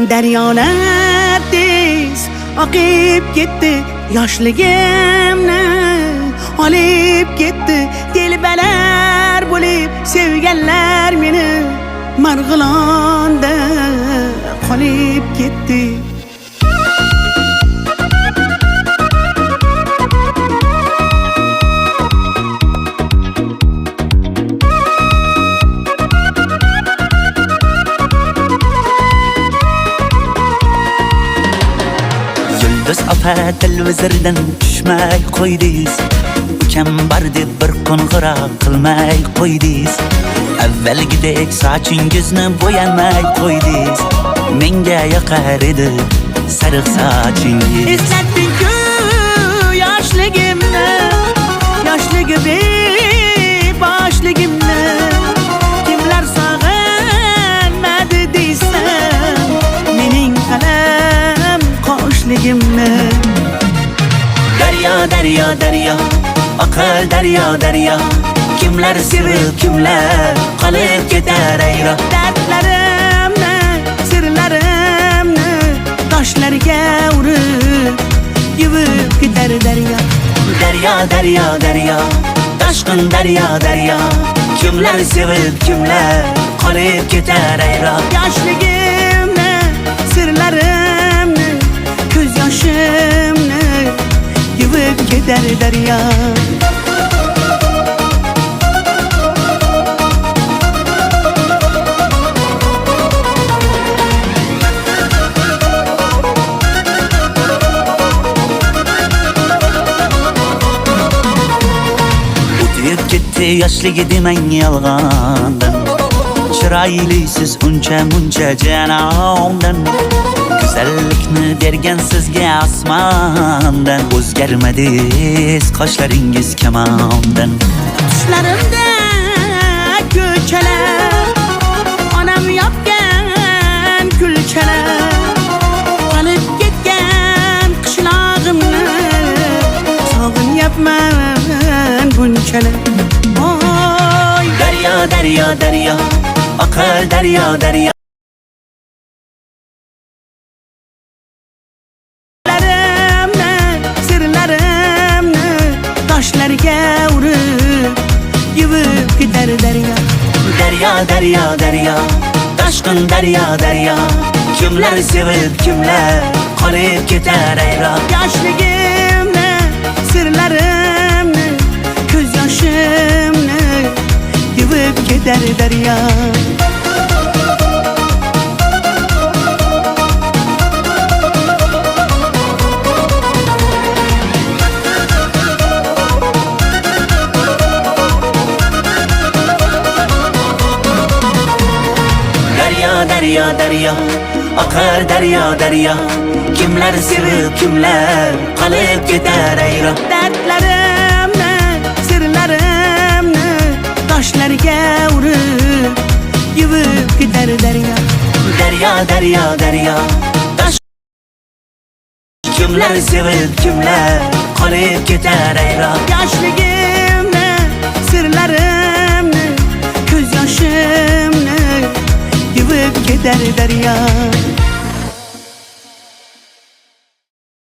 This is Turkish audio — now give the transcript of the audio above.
Deryolar tez oqib ketdi, yoshligimni olib ketdi. Telbalar bo'lib sevganlar meni Marg'ilonda qolib ketdi. Yulduz opa televizordan tushmay qo'ydingiz. Ukam bor deb bir qo'ng'iroq qilmay qo'ydingiz. Avvalgidek sochingizni bo'yamay qo'ydingiz. Menga yoqar edi sariq sochingiz. Eslatding-ku yoshligimni, boshligimni. Kimlar sog'inmadi deysan, mening qalam qoshligimni. Daryo, daryo, daryo, oqar daryo, daryo. Kimlar sevib, kimlar qolib ketar ayro. Dardlarimni, sirlarimni toshlarga urib yuvib ketar daryo. Daryo, daryo, daryo, toshqin daryo, daryo. Kimlar sevib, kimlar qolib ketar ayro. Yoshligimni, sirlarimni, ko'z yoshimni yuvib ketar daryo. Ketdi yoshligi demang yolg'ondan. Chiroylisiz uncha muncha janomdan. Go'zallikni bergan sizga osmondan. O'zgarmadingiz qoshlaringiz kamondan. Tushlarimda ko'chalar, onam yopgan kulchalar. Qolib ketgan qishlog'imni sog'inyapman bunchalar. Oy daryo, daryo, daryo, oqar daryo, daryo. Sirlarimni toshlarga urib yuvib ketar daryo. Daryo, daryo, daryo, toshqin daryo, daryo. Kimlar sevib, kimlar qolib ketar ayro. Yoshligimni, sirlarimni, ko'z yoshimni yuvib ketar daryo. Daryo, daryo, oqar daryo, daryo. Kimlar sevib, kimlar qolib ketar ayro. Dardlarimni, sirlarimni toshlarga urib yuvib ketar daryo. Daryo, daryo, daryo, kimlar sevib, kimlar qolib ketar ayro. Yoshligimni, sirlarimni, ko'z yoshimni yuvib ketar daryo.